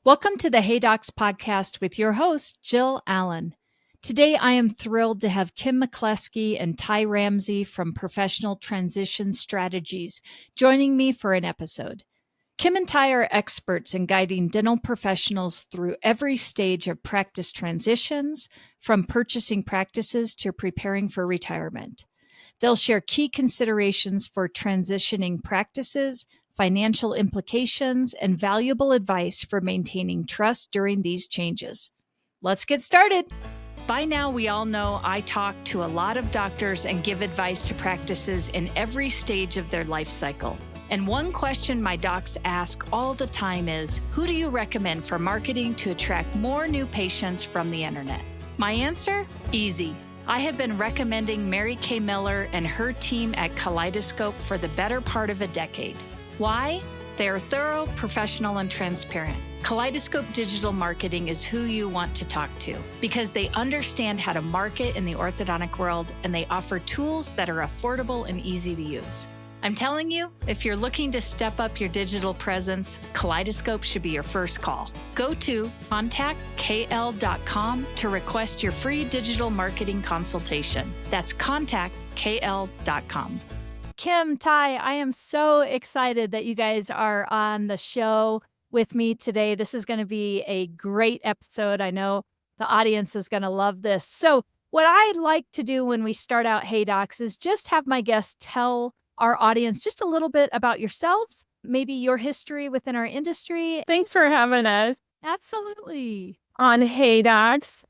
Welcome to the Hey Docs podcast with your host, Jill Allen. Today, I am thrilled to have Kim McClesky and Ty Ramsey from Professional Transition Strategies joining me for an episode. Kim and Ty are experts in guiding dental professionals through every stage of practice transitions, from purchasing practices to preparing for retirement. They'll share key considerations for transitioning practices, financial implications, and valuable advice for maintaining trust during these changes. Let's get started. By now, we all know I talk to a lot of doctors and give advice to practices in every stage of their life cycle. And one question my docs ask all the time is, who do you recommend for marketing to attract more new patients from the internet? My answer? Easy. I have been recommending Mary Kay Miller and her team at Kaleidoscope for the better part of a decade. Why? They are thorough, professional, and transparent. Kaleidoscope Digital Marketing is who you want to talk to because they understand how to market in the orthodontic world, and they offer tools that are affordable and easy to use. I'm telling you, if you're looking to step up your digital presence, Kaleidoscope should be your first call. Go to contactkl.com to request your free digital marketing consultation. That's contactkl.com. Kim, Ty, I am so excited that you guys are on the show with me today. This is going to be a great episode. I know the audience is going to love this. So what I like to do when we start out Hey Docs is just have my guests tell our audience just a little bit about yourselves, maybe your history within our industry. Thanks for having us Absolutely. on Hey Docs.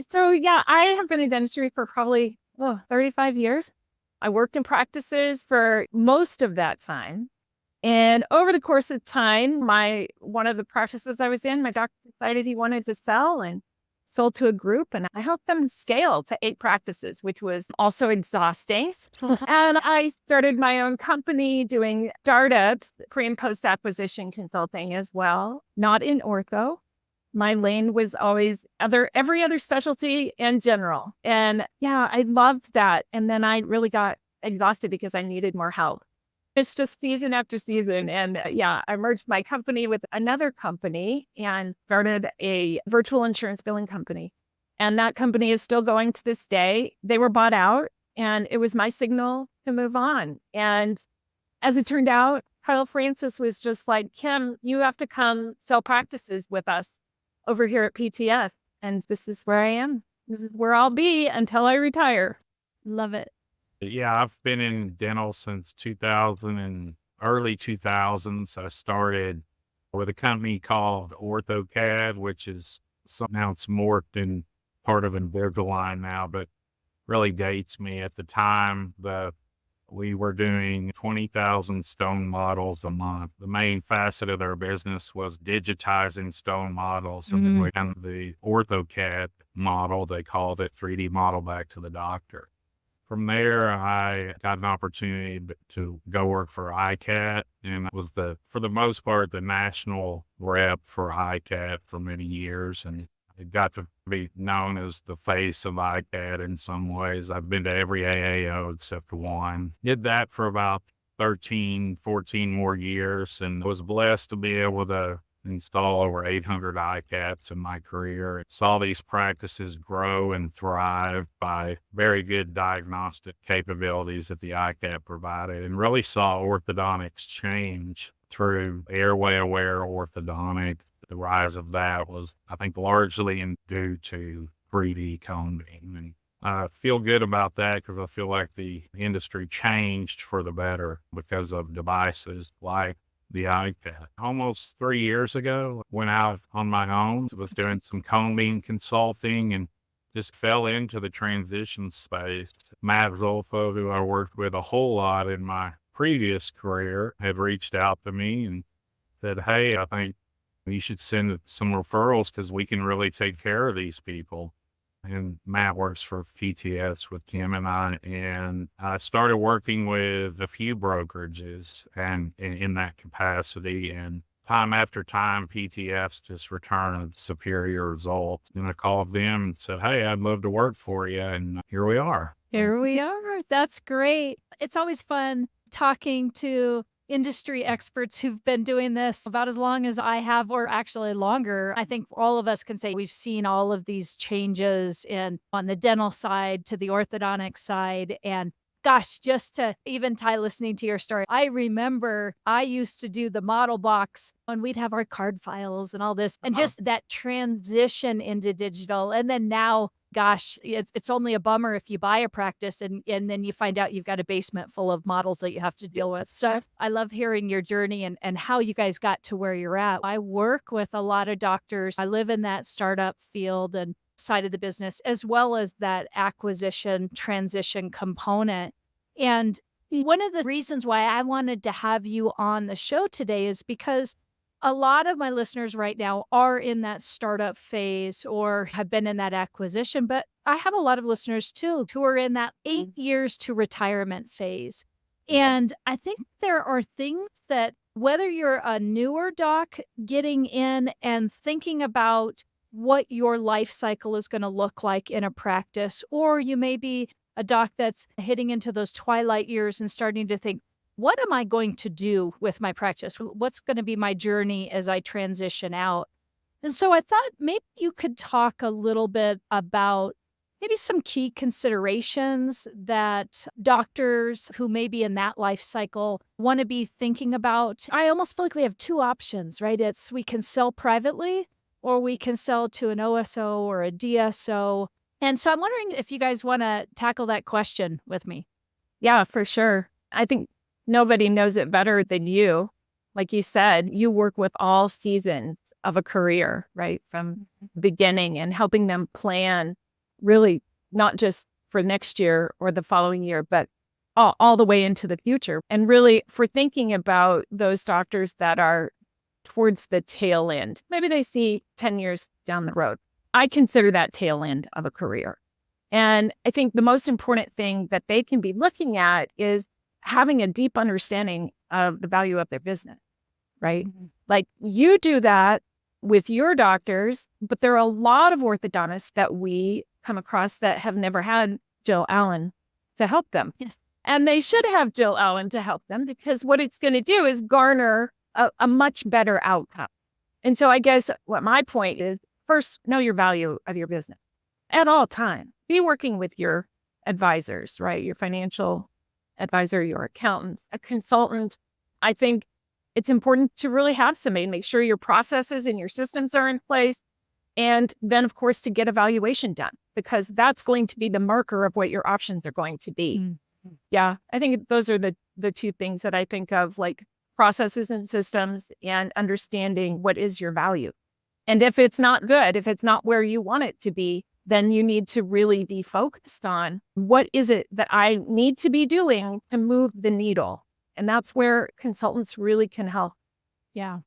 So yeah, I have been in dentistry for probably 35 years. I worked in practices for most of that time. And over the course of time, one of the practices I was in, my doctor decided he wanted to sell and sold to a group, and I helped them scale to 8 practices, which was also exhausting. And I started my own company doing startups, pre and post acquisition consulting as well, not in ortho. My lane was always every other specialty and general. And yeah, I loved that. And then I really got exhausted because I needed more help. It's just season after season. And I merged my company with another company and started a virtual insurance billing company. And that company is still going to this day. They were bought out, and it was my signal to move on. And as it turned out, Kyle Francis was just like, Kim, you have to come sell practices with us over here at PTF. And this is where I am. This is where I'll be until I retire. Love it. Yeah, I've been in dental since 2000 and early 2000s. I started with a company called Orthodontic, which is now it's morphed in part of Invisalign now, but really dates me. At the time, we were doing 20,000 stone models a month. The main facet of their business was digitizing stone models. And then we had the OrthoCAD model, they called it 3D model back to the doctor. From there, I got an opportunity to go work for ICAT, and I was for the most part, the national rep for ICAT for many years, and it got to be known as the face of ICAT in some ways. I've been to every AAO except one. Did that for about 13, 14 more years, and was blessed to be able to install over 800 ICATs in my career. Saw these practices grow and thrive by very good diagnostic capabilities that the ICAT provided, and really saw orthodontics change through airway aware orthodontic. The rise of that was, I think, largely due to 3D coning. And I feel good about that because I feel like the industry changed for the better because of devices like the iPad. Almost 3 years ago, went out on my own, was doing some cone consulting and just fell into the transition space. Matt Zolfo, who I worked with a whole lot in my previous career, had reached out to me and said, hey, I think you should send some referrals because we can really take care of these people. And Matt works for PTS with Kim and I started working with a few brokerages and in that capacity, and time after time, PTS just returned superior results. And I called them and said, hey, I'd love to work for you. And here we are. Here we are. That's great. It's always fun talking to industry experts who've been doing this about as long as I have, or actually longer. I think all of us can say we've seen all of these changes on the dental side to the orthodontic side. And gosh, just to even Ty, listening to your story, I remember I used to do the model box when we'd have our card files and all this, and just that transition into digital. And then now, gosh, it's only a bummer if you buy a practice and then you find out you've got a basement full of models that you have to deal with. So I love hearing your journey and how you guys got to where you're at. I work with a lot of doctors. I live in that startup field and side of the business, as well as that acquisition transition component. And one of the reasons why I wanted to have you on the show today is because a lot of my listeners right now are in that startup phase or have been in that acquisition, but I have a lot of listeners too who are in that 8 years to retirement phase. And I think there are things that, whether you're a newer doc getting in and thinking about what your life cycle is going to look like in a practice, or you may be a doc that's hitting into those twilight years and starting to think, what am I going to do with my practice? What's going to be my journey as I transition out? And so I thought maybe you could talk a little bit about maybe some key considerations that doctors who may be in that life cycle want to be thinking about. I almost feel like we have two options, right? It's we can sell privately or we can sell to an OSO or a DSO. And so I'm wondering if you guys want to tackle that question with me. Yeah, for sure. I think nobody knows it better than you. Like you said, you work with all seasons of a career, right? From beginning and helping them plan really not just for next year or the following year, but all the way into the future. And really for thinking about those doctors that are towards the tail end, maybe they see 10 years down the road. I consider that tail end of a career. And I think the most important thing that they can be looking at is having a deep understanding of the value of their business, right? Like you do that with your doctors, but there are a lot of orthodontists that we come across that have never had Jill Allen to help them. Yes. And they should have Jill Allen to help them, because what it's going to do is garner a much better outcome. And so I guess what my point is, first, know your value of your business at all times. Be working with your advisors, right? Your financial advisor, your accountant, a consultant. I think it's important to really have somebody, make sure your processes and your systems are in place. And then, of course, to get a valuation done, because that's going to be the marker of what your options are going to be. Yeah, I think those are the two things that I think of, like processes and systems and understanding what is your value. And if it's not good, if it's not where you want it to be, then you need to really be focused on what is it that I need to be doing to move the needle. And that's where consultants really can help. Yeah.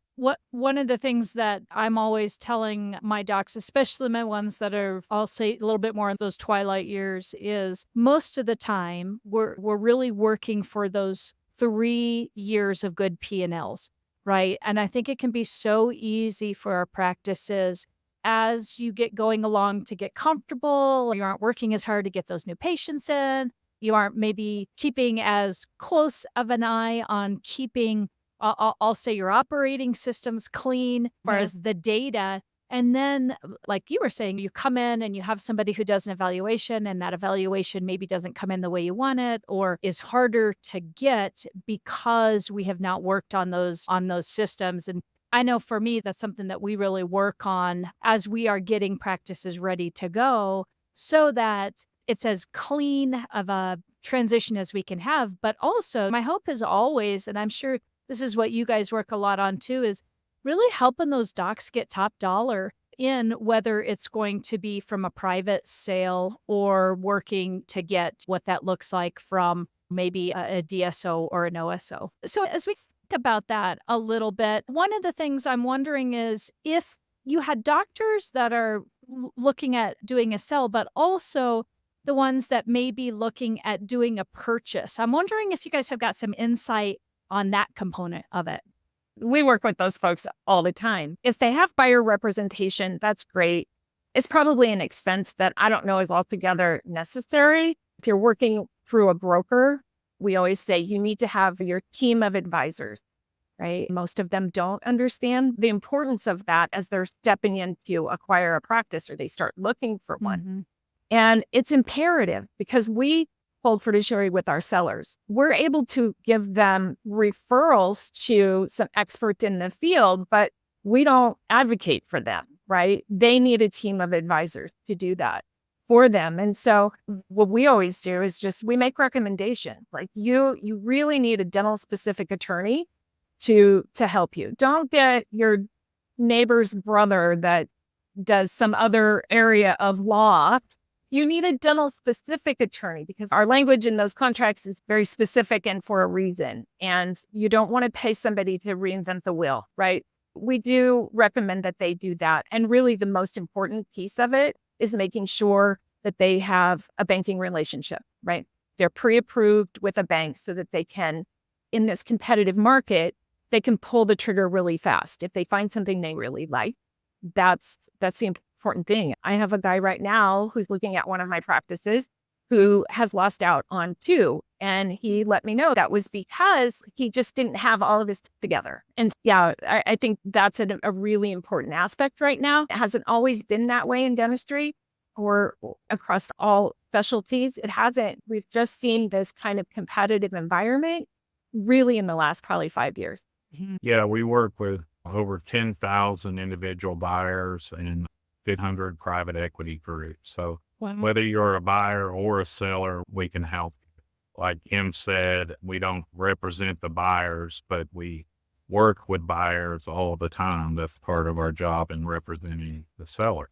One of the things that I'm always telling my docs, especially my ones that are, I'll say a little bit more in those twilight years, is most of the time we're really working for those 3 years of good P&Ls, right? And I think it can be so easy for our practices as you get going along to get comfortable. You aren't working as hard to get those new patients in. You aren't maybe keeping as close of an eye on keeping, I'll say, your operating systems clean as far as the data. And then, like you were saying, you come in and you have somebody who does an evaluation, and that evaluation maybe doesn't come in the way you want it, or is harder to get because we have not worked on those systems. And I know for me, that's something that we really work on as we are getting practices ready to go, so that it's as clean of a transition as we can have. But also, my hope is always, and I'm sure this is what you guys work a lot on too, is really helping those docs get top dollar in, whether it's going to be from a private sale or working to get what that looks like from maybe a DSO or an OSO. So as we think about that a little bit, one of the things I'm wondering is if you had doctors that are looking at doing a sell, but also the ones that may be looking at doing a purchase. I'm wondering if you guys have got some insight on that component of it. We work with those folks all the time. If they have buyer representation, that's great. It's probably an expense that I don't know is altogether necessary. If you're working through a broker, We always say you need to have your team of advisors, right? Most of them don't understand the importance of that as they're stepping in to acquire a practice or they start looking for one. Mm-hmm. And it's imperative because we hold fiduciary with our sellers. We're able to give them referrals to some experts in the field, but we don't advocate for them, right? They need a team of advisors to do that for them. And so what we always do is just we make recommendations. Like you really need a dental specific attorney to help you. Don't get your neighbor's brother that does some other area of law. You need a dental specific attorney because our language in those contracts is very specific and for a reason. And you don't want to pay somebody to reinvent the wheel, right? We do recommend that they do that. And really the most important piece of it is making sure that they have a banking relationship, right? They're pre-approved with a bank so that they can, in this competitive market, they can pull the trigger really fast. If they find something they really like, that's the important thing. I have a guy right now who's looking at one of my practices who has lost out on 2. And he let me know that was because he just didn't have all of his together. And yeah, I think that's a really important aspect right now. It hasn't always been that way in dentistry or across all specialties. It hasn't. We've just seen this kind of competitive environment really in the last probably 5 years. Yeah, we work with over 10,000 individual buyers and 1,500 private equity groups. So whether you're a buyer or a seller, we can help you. Like Kim said, we don't represent the buyers, but we work with buyers all the time. That's part of our job in representing the seller.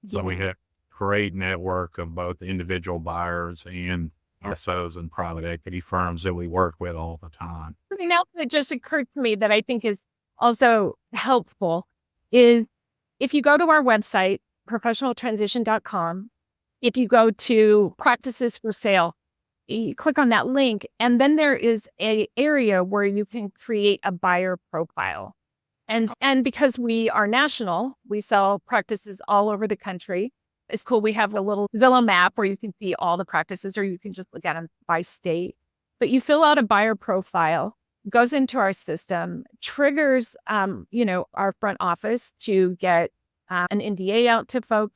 So we have a great network of both individual buyers and SOs and private equity firms that we work with all the time. Something else that just occurred to me that I think is also helpful is if you go to our website, professionaltransition.com, if you go to practices for sale, you click on that link, and then there is an area where you can create a buyer profile. And because we are national, we sell practices all over the country. It's cool. We have a little Zillow map where you can see all the practices, or you can just look at them by state. But you fill out a buyer profile, goes into our system, triggers, our front office to get an NDA out to folks,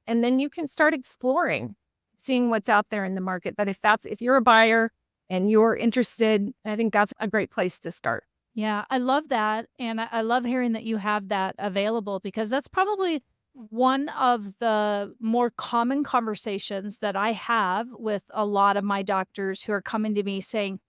and then you can start exploring, seeing what's out there in the market. But if you're a buyer and you're interested, I think that's a great place to start. Yeah, I love that. And I love hearing that you have that available because that's probably one of the more common conversations that I have with a lot of my doctors who are coming to me saying,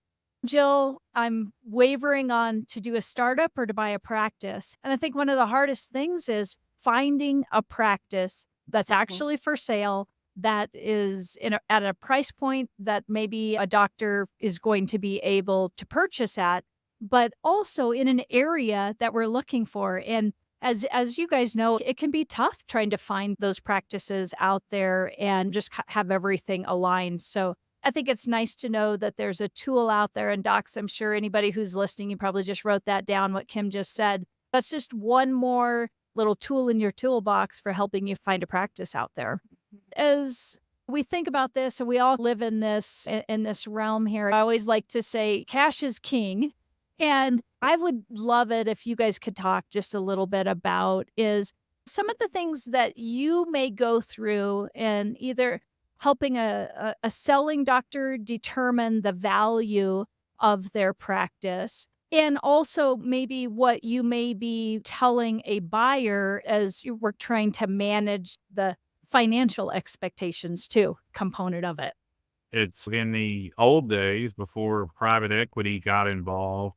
Jill, I'm wavering on to do a startup or to buy a practice. And I think one of the hardest things is finding a practice that's actually for sale, that is at a price point that maybe a doctor is going to be able to purchase at, but also in an area that we're looking for. And as you guys know, it can be tough trying to find those practices out there and just have everything aligned. So I think it's nice to know that there's a tool out there. And docs, I'm sure anybody who's listening, you probably just wrote that down, what Kim just said. That's just one more little tool in your toolbox for helping you find a practice out there. As we think about this, and we all live in this realm here, I always like to say cash is king. And I would love it if you guys could talk just a little bit about is some of the things that you may go through in either helping a selling doctor determine the value of their practice, and also maybe what you may be telling a buyer as you were trying to manage the financial expectations too, component of it. It's in the old days before private equity got involved,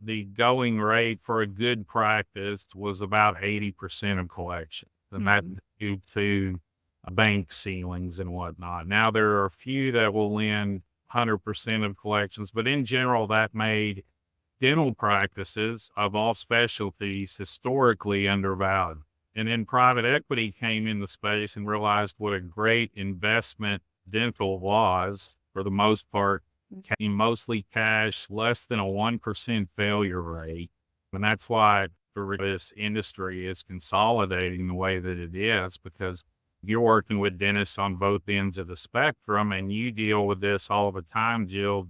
the going rate for a good practice was about 80% of collections, and that due to bank ceilings and whatnot. Now there are a few that will lend 100% of collections, but in general, that made dental practices of all specialties historically undervalued. And then private equity came in the space and realized what a great investment dental was. For the most part, mostly cash, less than a 1% failure rate. And that's why this industry is consolidating the way that it is, because You're working with dentists on both ends of the spectrum, and you deal with this all the time, Jill.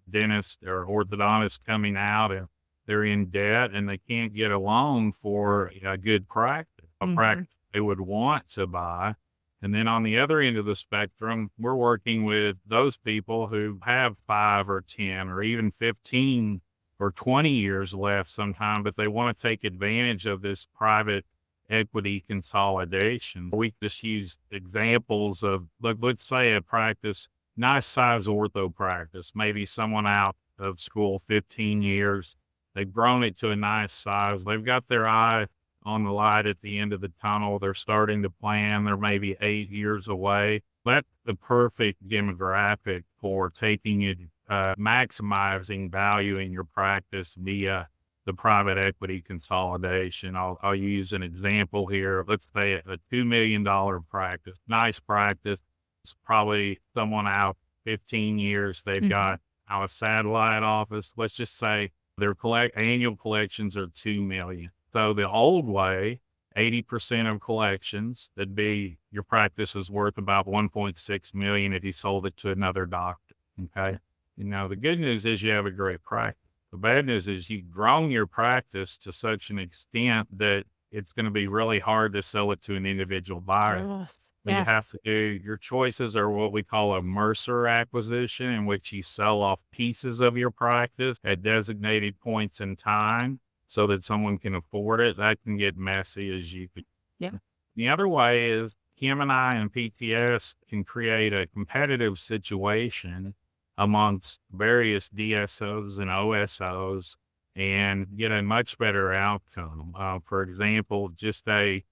Dentists or orthodontists coming out and they're in debt and they can't get a loan for a good practice, a practice they would want to buy. And then on the other end of the spectrum, we're working with those people who have 5 or 10 or even 15 or 20 years left sometime, but they want to take advantage of this private equity consolidation. We just use examples of, let's say a practice, nice size ortho practice, maybe someone out of school 15 years. They've grown it to a nice size. They've got their eye on the light at the end of the tunnel. They're starting to plan. They're maybe 8 years away. That's the perfect demographic for taking it, maximizing value in your practice via the private equity consolidation. I'll use an example here. Let's say a $2 million practice, nice practice. It's probably someone out 15 years. They've got a satellite office. Let's just say their annual collections are $2 million. So the old way, 80% of collections, that'd be your practice is worth about 1.6 million if you sold it to another doctor. Okay. The good news is you have a great practice. The bad news is you've grown your practice to such an extent that it's going to be really hard to sell it to an individual buyer. Yes. You have to do your choices are what we call a Mercer acquisition, in which you sell off pieces of your practice at designated points in time so that someone can afford it. That can get messy as you could. Yeah. The other way is Kim and I and PTS can create a competitive situation amongst various DSOs and OSOs and get a much better outcome. For example, just a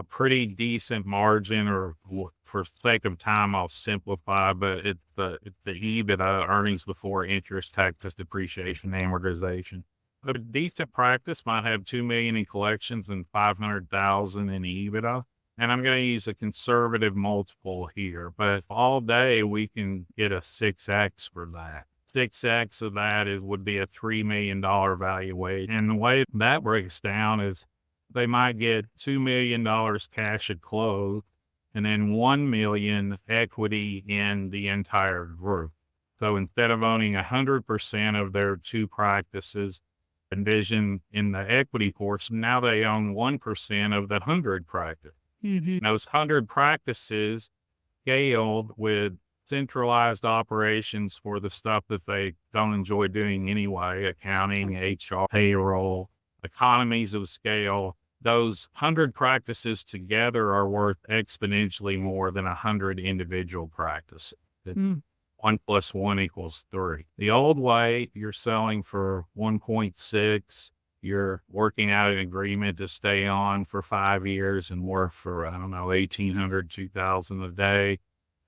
pretty decent margin, or for sake of time, I'll simplify, but it's the EBITDA, earnings before interest, taxes, depreciation, amortization. A decent practice might have $2 million in collections and $500,000 in EBITDA. And I'm going to use a conservative multiple here, but all day we can get a 6X for that. 6X of that would be a $3 million valuation. And the way that breaks down is they might get $2 million cash at close and then $1 million equity in the entire group. So instead of owning 100% of their 2 practices, envision in the equity portion, now they own 1% of the 100 practice. Those 100 practices scaled with centralized operations for the stuff that they don't enjoy doing anyway, accounting, HR, payroll, economies of scale. Those 100 practices together are worth exponentially more than 100 individual practices. 1 + 1 = 3. The old way, you're selling for 1.6. You're working out an agreement to stay on for 5 years and work for, $1,800, $2,000 a day.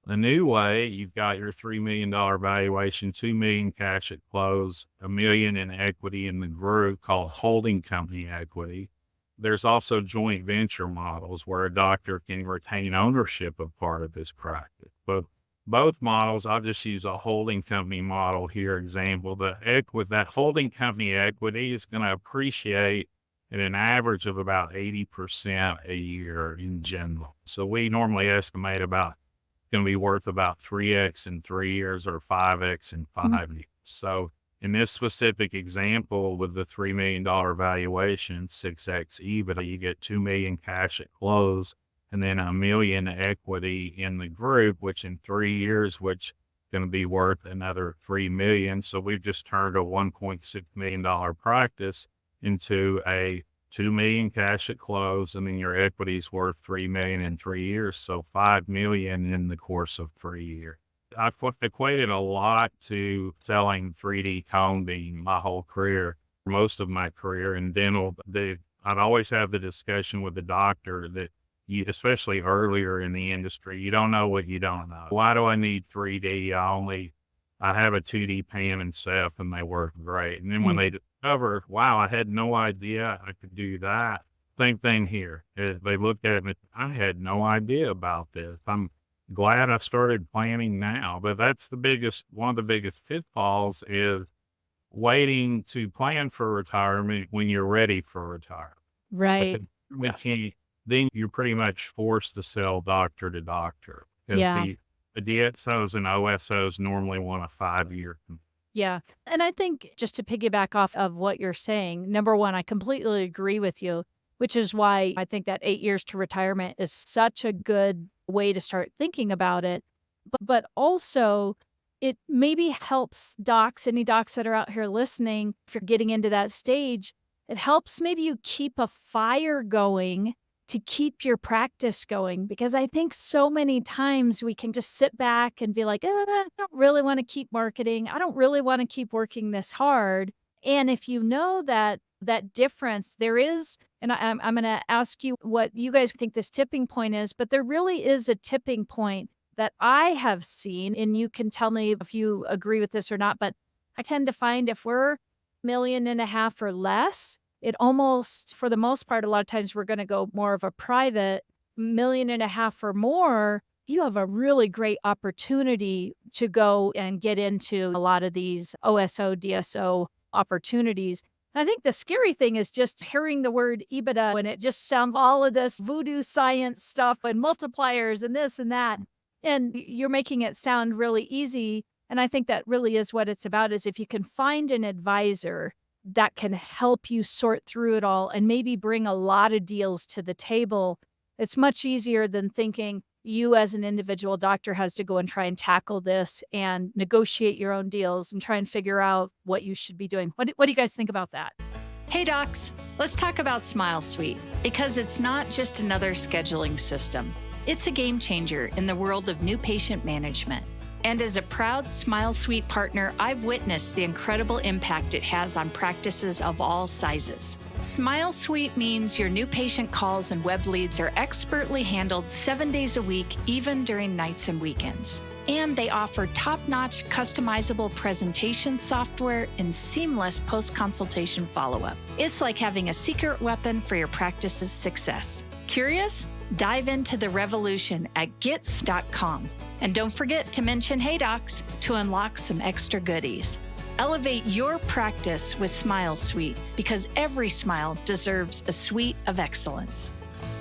The new way, you've got your $3 million valuation, $2 million cash at close, $1 million in equity in the group called holding company equity. There's also joint venture models where a doctor can retain ownership of part of his practice. But both models, I'll just use a holding company model here example. With that holding company equity is going to appreciate at an average of about 80% a year in general. So we normally estimate about going to be worth about 3X in 3 years or 5X in 5 years. So in this specific example with the $3 million valuation, 6X EBITDA, you get $2 million cash at close, and then $1 million equity in the group, which in 3 years, which is going to be worth another $3 million. So we've just turned a $1.6 million practice into a $2 million cash at close, and then your equity's worth $3 million in 3 years. So $5 million in the course of 3 years. I've equated a lot to selling 3D cone beam my whole career, most of my career in dental. I'd always have the discussion with the doctor that especially earlier in the industry, you don't know what you don't know. Why do I need 3D? I have a 2D pan and Ceph and they work great. And then when they discover, wow, I had no idea I could do that. Same thing here. They looked at it, I had no idea about this. I'm glad I started planning now, but that's one of the biggest pitfalls is waiting to plan for retirement when you're ready for retirement. Right. then you're pretty much forced to sell doctor to doctor because Yeah. the DSOs and OSOs normally want a 5-year. Yeah. And I think just to piggyback off of what you're saying, number one, I completely agree with you, which is why I think that 8 years to retirement is such a good way to start thinking about it. But also, it maybe helps docs, any docs that are out here listening, if you're getting into that stage, it helps maybe you keep a fire going to keep your practice going. Because I think so many times we can just sit back and be like, I don't really want to keep marketing. I don't really want to keep working this hard. And if you know that difference, there is, and I'm going to ask you what you guys think this tipping point is, but there really is a tipping point that I have seen, and you can tell me if you agree with this or not, but I tend to find if we're 1.5 million or less, it almost, for the most part, a lot of times we're going to go more of a private 1.5 million or more. You have a really great opportunity to go and get into a lot of these OSO, DSO opportunities. And I think the scary thing is just hearing the word EBITDA, and it just sounds all of this voodoo science stuff and multipliers and this and that. And you're making it sound really easy. And I think that really is what it's about, is if you can find an advisor that can help you sort through it all and maybe bring a lot of deals to the table, it's much easier than thinking you as an individual doctor has to go and try and tackle this and negotiate your own deals and try and figure out what you should be doing. What do you guys think about that? Hey docs, let's talk about Smile Suite, because it's not just another scheduling system. It's a game changer in the world of new patient management. And as a proud Smile Suite partner, I've witnessed the incredible impact it has on practices of all sizes. Smile Suite means your new patient calls and web leads are expertly handled 7 days a week, even during nights and weekends. And they offer top-notch customizable presentation software and seamless post-consultation follow-up. It's like having a secret weapon for your practice's success. Curious? Dive into the revolution at gits.com. And don't forget to mention Hey Docs to unlock some extra goodies. Elevate your practice with Smile Suite, because every smile deserves a suite of excellence.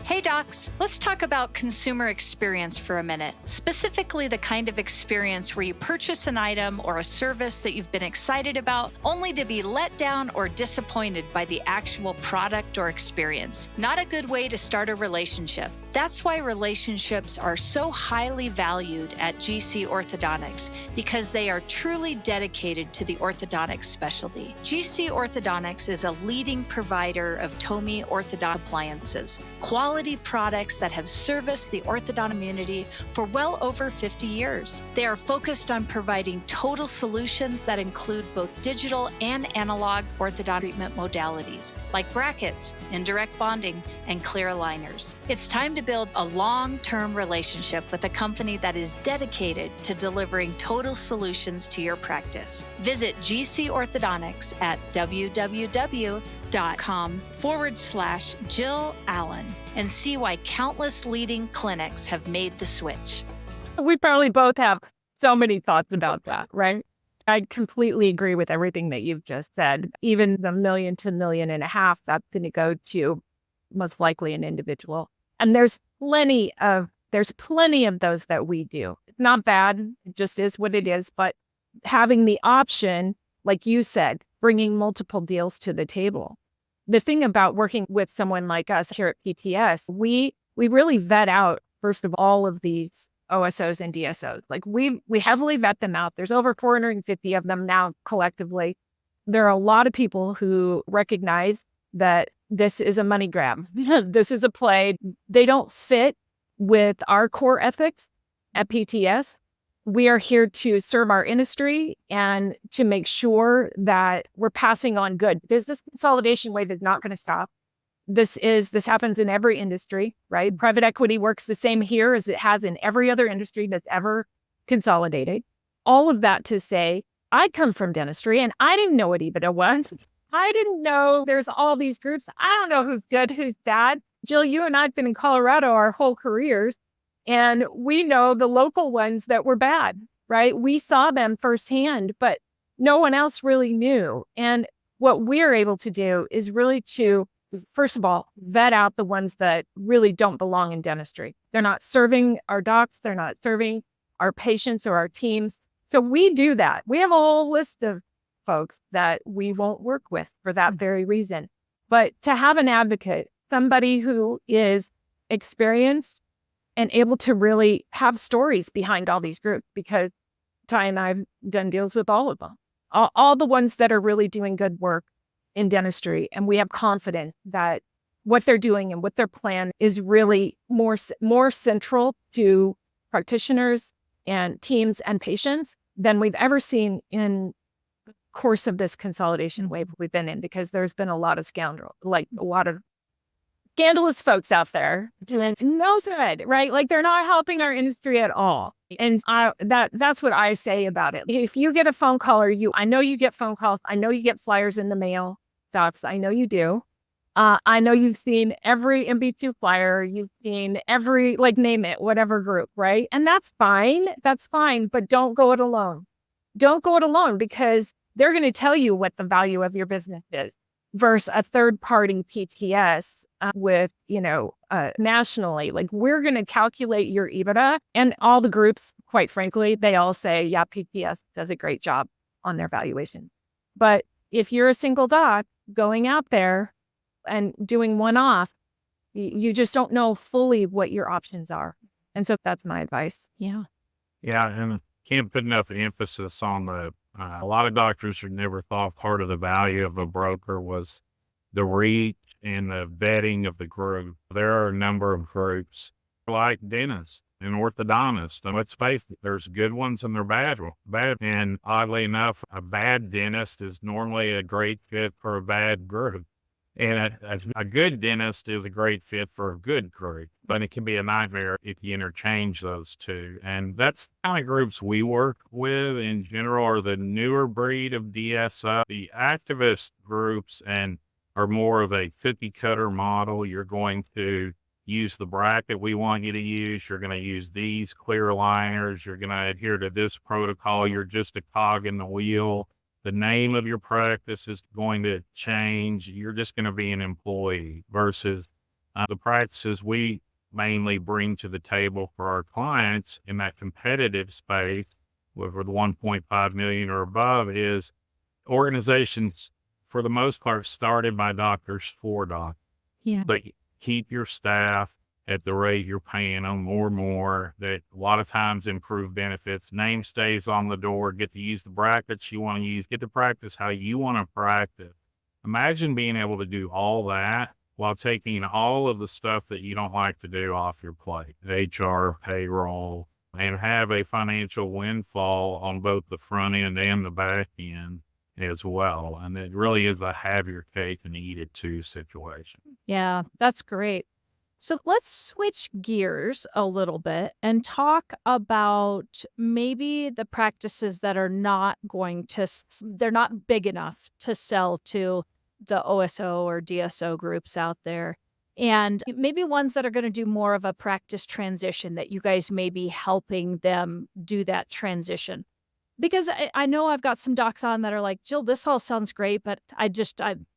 Hey docs, let's talk about consumer experience for a minute, specifically the kind of experience where you purchase an item or a service that you've been excited about only to be let down or disappointed by the actual product or experience. Not a good way to start a relationship. That's why relationships are so highly valued at GC Orthodontics, because they are truly dedicated to the orthodontic specialty. GC Orthodontics is a leading provider of TOMI orthodont appliances, quality products that have serviced the orthodont community for well over 50 years. They are focused on providing total solutions that include both digital and analog orthodont treatment modalities, like brackets, indirect bonding, and clear aligners. It's time to build a long-term relationship with a company that is dedicated to delivering total solutions to your practice. Visit GC Orthodontics at www.com/Jill Allen and see why countless leading clinics have made the switch. We probably both have so many thoughts about that, right? I completely agree with everything that you've just said. Even the 1 million to 1.5 million, that's going to go to most likely an individual. And there's plenty of those that we do. It's not bad. It just is what it is. But having the option, like you said, bringing multiple deals to the table. The thing about working with someone like us here at PTS, we really vet out, first of all of these OSOs and DSOs. Like we heavily vet them out. There's over 450 of them now collectively. There are a lot of people who recognize that this is a money grab. This is a play. They don't sit with our core ethics at PTS. We are here to serve our industry and to make sure that we're passing on good. Business consolidation wave is not going to stop. This happens in every industry, right? Private equity works the same here as it has in every other industry that's ever consolidated. All of that to say, I come from dentistry and I didn't know what EBITDA was. I didn't know there's all these groups. I don't know who's good, who's bad. Jill, you and I have been in Colorado our whole careers, and we know the local ones that were bad, right? We saw them firsthand, but no one else really knew. And what we're able to do is really to first of all, vet out the ones that really don't belong in dentistry. They're not serving our docs. They're not serving our patients or our teams. So we do that. We have a whole list of folks that we won't work with for that very reason. But to have an advocate, somebody who is experienced and able to really have stories behind all these groups, because Ty and I have done deals with all of them, all the ones that are really doing good work in dentistry. And we have confidence that what they're doing and what their plan is really more central to practitioners and teams and patients than we've ever seen in the course of this consolidation wave we've been in, because there's been a lot of a lot of scandalous folks out there doing no good, right? Like they're not helping our industry at all. And that's what I say about it. If you get a phone call I know you get phone calls. I know you get flyers in the mail, docs. I know you do. I know you've seen every MB2 flyer. You've seen every, name it, whatever group, right? And that's fine. That's fine. But don't go it alone. Don't go it alone, because they're going to tell you what the value of your business is versus a third-party PTS with, nationally. Like, we're going to calculate your EBITDA, and all the groups, quite frankly, they all say, yeah, PTS does a great job on their valuation. But if you're a single doc going out there and doing one-off, you just don't know fully what your options are. And so that's my advice. Yeah. Yeah, and can't put enough emphasis on a lot of doctors who never thought part of the value of a broker was the reach and the vetting of the group. There are a number of groups like dentists and orthodontists. And let's face it, there's good ones and they're bad. And oddly enough, a bad dentist is normally a great fit for a bad group. And a good dentist is a great fit for a good group, but it can be a nightmare if you interchange those two. And that's the kind of groups we work with in general, are the newer breed of DSO. The activist groups and are more of a cookie cutter model. You're going to use the bracket we want you to use. You're going to use these clear aligners. You're going to adhere to this protocol. You're just a cog in the wheel. The name of your practice is going to change. You're just going to be an employee versus the practices we mainly bring to the table for our clients in that competitive space with the 1.5 million or above is organizations, for the most part, started by doctors for doctors. Yeah. But keep your staff at the rate you're paying them, more, that a lot of times improve benefits. Name stays on the door, get to use the brackets you want to use, get to practice how you want to practice. Imagine being able to do all that while taking all of the stuff that you don't like to do off your plate, HR, payroll, and have a financial windfall on both the front end and the back end as well. And it really is a have your cake and eat it too situation. Yeah, that's great. So let's switch gears a little bit and talk about maybe the practices that are not they're not big enough to sell to the OSO or DSO groups out there. And maybe ones that are going to do more of a practice transition, that you guys may be helping them do that transition. Because I know I've got some docs on that are like, Jill, this all sounds great, but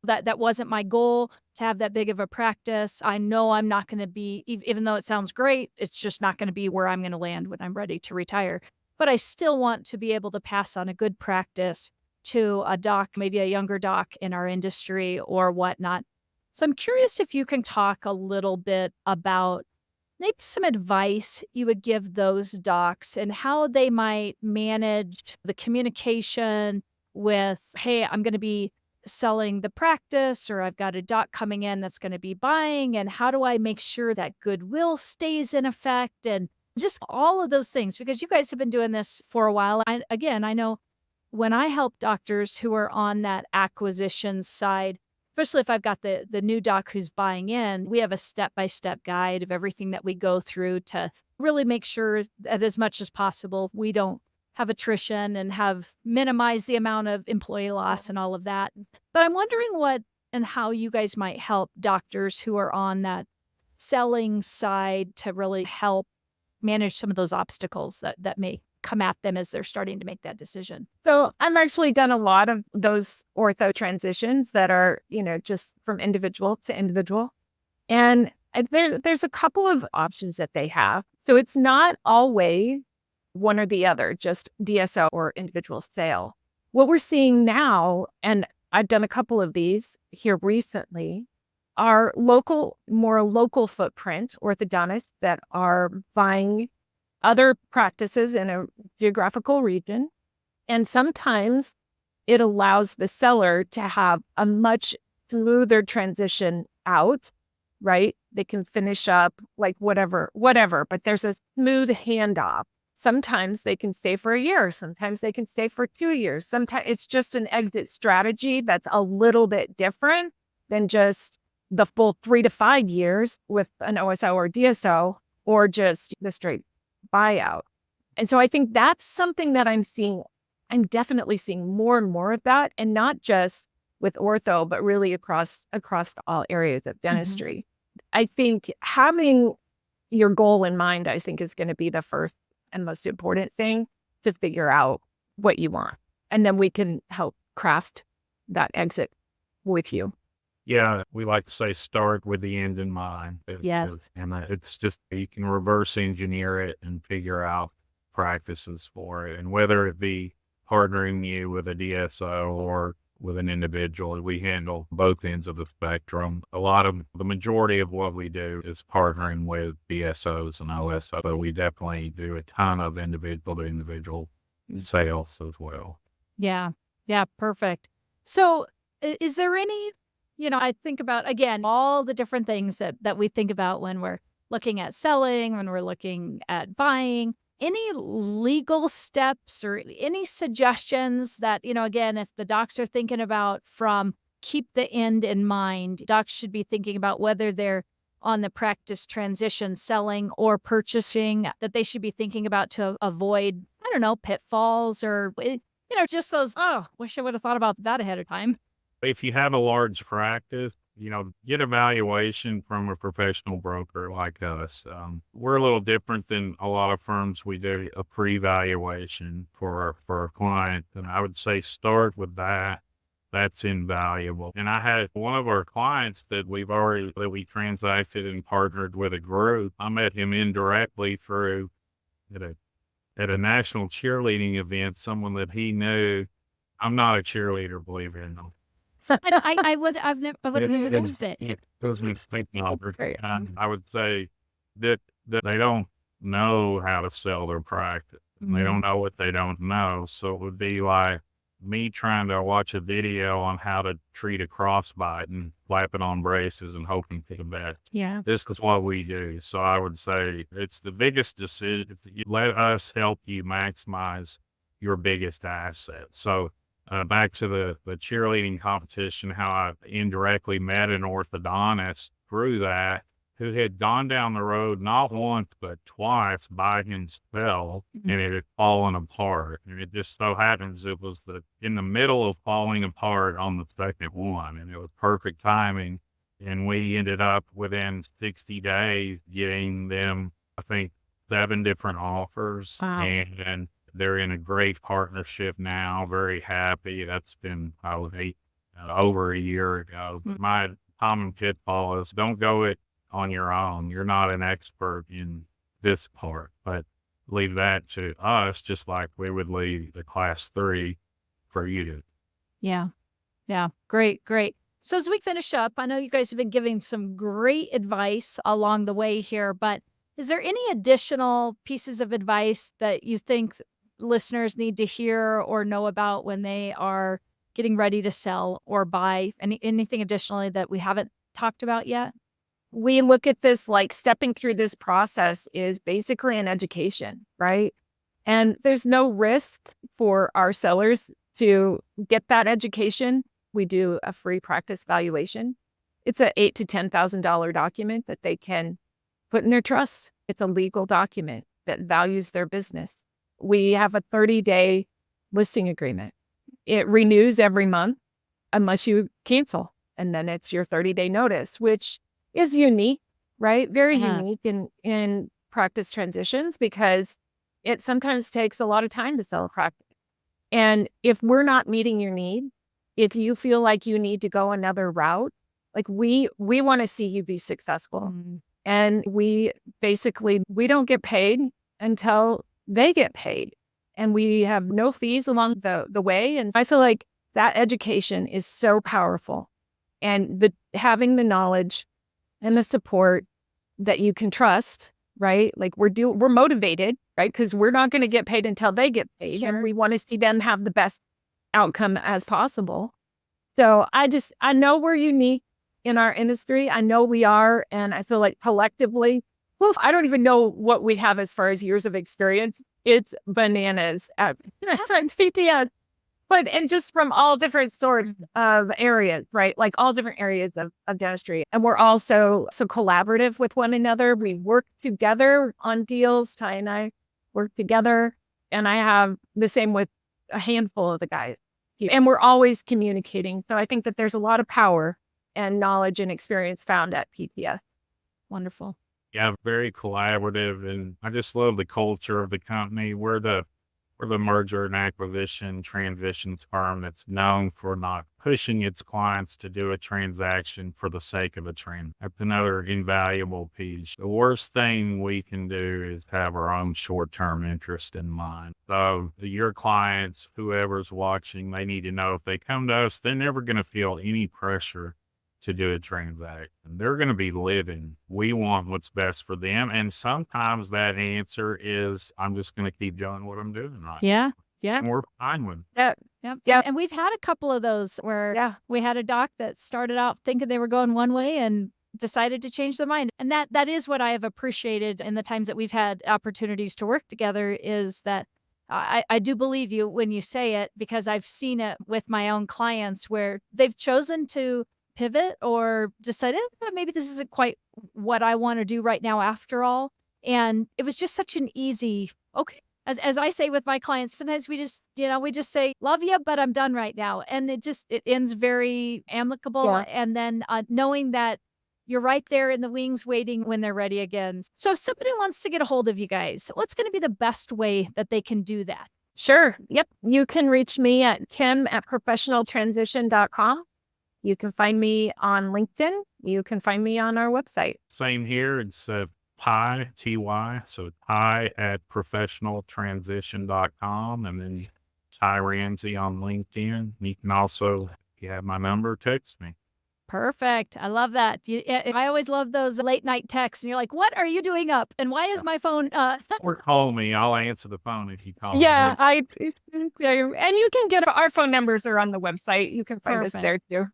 that wasn't my goal to have that big of a practice. I know I'm not going to be, even though it sounds great, it's just not going to be where I'm going to land when I'm ready to retire. But I still want to be able to pass on a good practice to a doc, maybe a younger doc in our industry or whatnot. So I'm curious if you can talk a little bit about maybe some advice you would give those docs and how they might manage the communication with, hey, I'm going to be selling the practice, or I've got a doc coming in that's going to be buying, and how do I make sure that goodwill stays in effect, and just all of those things, because you guys have been doing this for a while. I know when I help doctors who are on that acquisition side, especially if I've got the new doc who's buying in, we have a step-by-step guide of everything that we go through to really make sure that as much as possible, we don't have attrition and minimize the amount of employee loss and all of that. But I'm wondering what and how you guys might help doctors who are on that selling side to really help manage some of those obstacles that may come at them as they're starting to make that decision? So I've actually done a lot of those ortho transitions that are, just from individual to individual. And there's a couple of options that they have. So it's not always one or the other, just DSO or individual sale. What we're seeing now, and I've done a couple of these here recently, are more local footprint orthodontists that are buying other practices in a geographical region. And sometimes it allows the seller to have a much smoother transition out, right? They can finish up like whatever, but there's a smooth handoff. Sometimes they can stay for a year. Sometimes they can stay for 2 years. Sometimes it's just an exit strategy that's a little bit different than just the full 3 to 5 years with an OSO or DSO, or just the straight buyout. And so I think that's something that I'm seeing. I'm definitely seeing more and more of that, and not just with ortho, but really across all areas of dentistry. I think having your goal in mind, I think, is going to be the first and most important thing to figure out what you want. And then we can help craft that exit with you. Yeah, we like to say start with the end in mind. Yes. And it's just, you can reverse engineer it and figure out practices for it. And whether it be partnering you with a DSO or with an individual, we handle both ends of the spectrum. The majority of what we do is partnering with DSOs and OSO, but we definitely do a ton of individual to individual sales as well. Yeah. Yeah. Perfect. So is there any, I think about, again, all the different things that we think about when we're looking at selling, when we're looking at buying. Any legal steps or any suggestions that, again, if the docs are thinking about from keep the end in mind, docs should be thinking about whether they're on the practice transition, selling or purchasing, that they should be thinking about to avoid, I don't know, pitfalls or, just those, oh, wish I would have thought about that ahead of time. If you have a large practice, get a valuation from a professional broker like us. We're a little different than a lot of firms. We do a pre-valuation for our client. And I would say start with that. That's invaluable. And I had one of our clients that we transacted and partnered with a group. I met him indirectly through at a national cheerleading event, someone that he knew. I'm not a cheerleader, believe it or not. I would have never noticed it. It was me thinking over. I would say that they don't know how to sell their practice. They don't know what they don't know. So it would be like me trying to watch a video on how to treat a crossbite and flapping on braces and hoping for the best. Yeah. This is what we do. So I would say it's the biggest decision. You let us help you maximize your biggest asset. So back to the cheerleading competition, how I indirectly met an orthodontist through that who had gone down the road not once but twice by himself, and it had fallen apart. And it just so happens it was in the middle of falling apart on the second one, and it was perfect timing. And we ended up within 60 days getting them, I think, 7 different offers. Wow. And they're in a great partnership now, very happy. That's been over a year ago. My common pitfall is don't go it on your own. You're not an expert in this part, but leave that to us, just like we would leave the class 3 for you. Yeah. Yeah. Great. So as we finish up, I know you guys have been giving some great advice along the way here, but is there any additional pieces of advice that you think listeners need to hear or know about when they are getting ready to sell or buy? Anything additionally that we haven't talked about yet? We look at this like stepping through this process is basically an education, right? And there's no risk for our sellers to get that education. We do a free practice valuation. It's a $8,000 to $10,000 document that they can put in their trust. It's a legal document that values their business. We have a 30-day listing agreement. It renews every month unless you cancel. And then it's your 30-day notice, which is unique, right? Very unique in practice transitions, because it sometimes takes a lot of time to sell a practice. And if we're not meeting your need, if you feel like you need to go another route, like we want to see you be successful. And we don't get paid until they get paid. And we have no fees along the way. And I feel like that education is so powerful. And having the knowledge and the support that you can trust, right? Like we're motivated, right? Because we're not going to get paid until they get paid. Sure. And we want to see them have the best outcome as possible. So I know we're unique in our industry. I know we are. And I feel like collectively, I don't even know what we have as far as years of experience. It's bananas at CTS. And just from all different sorts of areas, right? Like all different areas of dentistry. And we're also so collaborative with one another. We work together on deals. Ty and I work together. And I have the same with a handful of the guys. And we're always communicating. So I think that there's a lot of power and knowledge and experience found at PTS. Wonderful. Yeah, very collaborative. And I just love the culture of the company. We're the merger and acquisition transitions firm that's known for not pushing its clients to do a transaction for the sake of a transaction. That's another invaluable piece. The worst thing we can do is have our own short-term interest in mind. So your clients, whoever's watching, they need to know if they come to us, they're never going to feel any pressure to do a transaction. They're going to be living. We want what's best for them. And sometimes that answer is, I'm just going to keep doing what I'm doing right. Yeah. Yeah. And we're fine with it. Yeah. And we've had a couple of those where we had a doc that started out thinking they were going one way and decided to change their mind. And that is what I have appreciated in the times that we've had opportunities to work together, is that I do believe you when you say it, because I've seen it with my own clients where they've chosen to pivot or decided maybe this isn't quite what I want to do right now after all. And it was just such an easy, okay. As I say with my clients, sometimes we just say, love you, but I'm done right now. And it ends very amicable. Yeah. And then knowing that you're right there in the wings waiting when they're ready again. So if somebody wants to get a hold of you guys, what's going to be the best way that they can do that? Sure. Yep. You can reach me at kim@professionaltransition.com. You can find me on LinkedIn. You can find me on our website. Same here. It's Ty, T-Y, so Ty at professionaltransition.com, and then Ty Ramsey on LinkedIn. You can also, if you have my number, text me. Perfect. I love that. I always love those late night texts, and you're like, what are you doing up? And why is my phone? Or call me. I'll answer the phone if you call me. Yeah, and you can get our phone numbers are on the website. You can find us there too.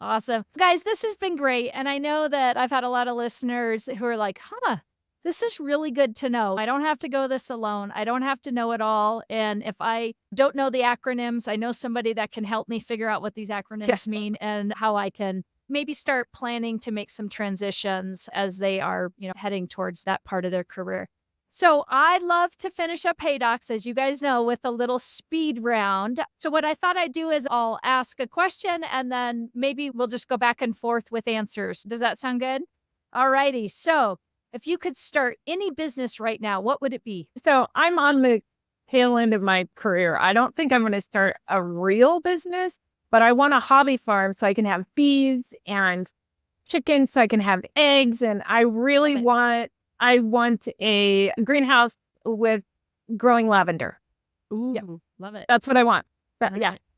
Awesome. Guys, this has been great. And I know that I've had a lot of listeners who are like, this is really good to know. I don't have to go this alone. I don't have to know it all. And if I don't know the acronyms, I know somebody that can help me figure out what these acronyms mean and how I can maybe start planning to make some transitions as they are, heading towards that part of their career. So I love to finish up Hey Docs, as you guys know, with a little speed round. So what I thought I'd do is I'll ask a question and then maybe we'll just go back and forth with answers. Does that sound good? All righty. So if you could start any business right now, what would it be? So I'm on the tail end of my career. I don't think I'm going to start a real business, but I want a hobby farm so I can have bees and chickens, so I can have eggs. And I want a greenhouse with growing lavender. Ooh, love it. That's what I want.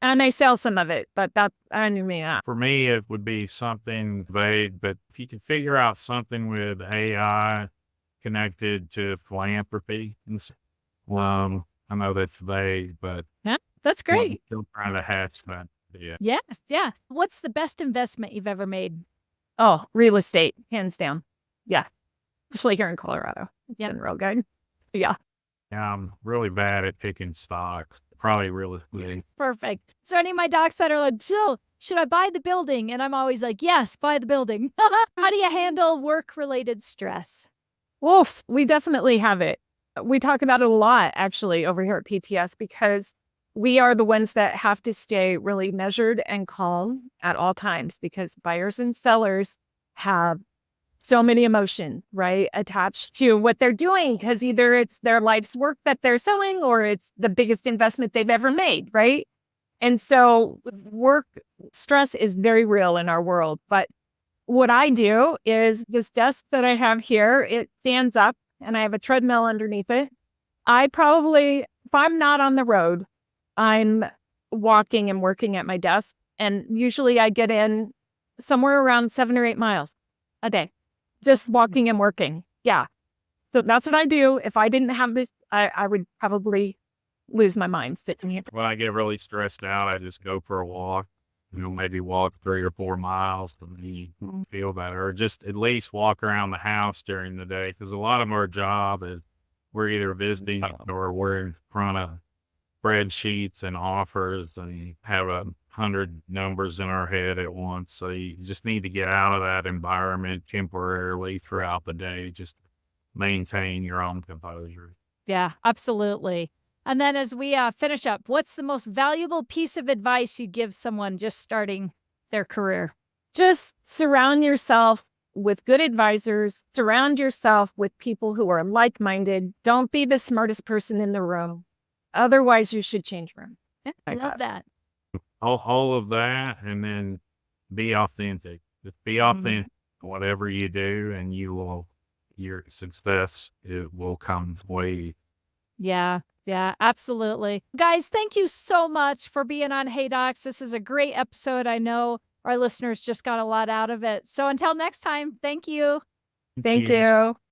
And I sell some of it, but For me, it would be something vague, but if you can figure out something with AI connected to philanthropy, I know that's vague, but that's great. Still trying to hatch that. Yeah. What's the best investment you've ever made? Oh, real estate, hands down. Yeah. Especially here in Colorado. It's been real good. Yeah. Yeah, I'm really bad at picking stocks. Probably really good. Perfect. So any of my docs that are like, Jill, should I buy the building? And I'm always like, yes, buy the building. How do you handle work-related stress? Wolf, we definitely have it. We talk about it a lot, actually, over here at PTS, because we are the ones that have to stay really measured and calm at all times, because buyers and sellers have so many emotions, right, attached to what they're doing, because either it's their life's work that they're selling or it's the biggest investment they've ever made, right? And so work stress is very real in our world. But what I do is this desk that I have here, it stands up and I have a treadmill underneath it. I probably, if I'm not on the road, I'm walking and working at my desk. And usually I get in somewhere around 7 or 8 miles a day, just walking and working. Yeah. So that's what I do. If I didn't have this, I would probably lose my mind sitting here. When I get really stressed out, I just go for a walk, maybe walk 3 or 4 miles to me feel better, or just at least walk around the house during the day. Because a lot of our job is we're either visiting or we're in front of spreadsheets and offers and have 100 numbers in our head at once. So you just need to get out of that environment temporarily throughout the day. Just maintain your own composure. Yeah, absolutely. And then as we finish up, what's the most valuable piece of advice you give someone just starting their career? Just surround yourself with good advisors. Surround yourself with people who are like-minded. Don't be the smartest person in the room. Otherwise, you should change room. I love that. All of that, and then be authentic. Just be authentic, whatever you do, and your success, it will come way. Yeah, absolutely. Guys, thank you so much for being on Hey Docs. This is a great episode. I know our listeners just got a lot out of it. So until next time, thank you. Thank you.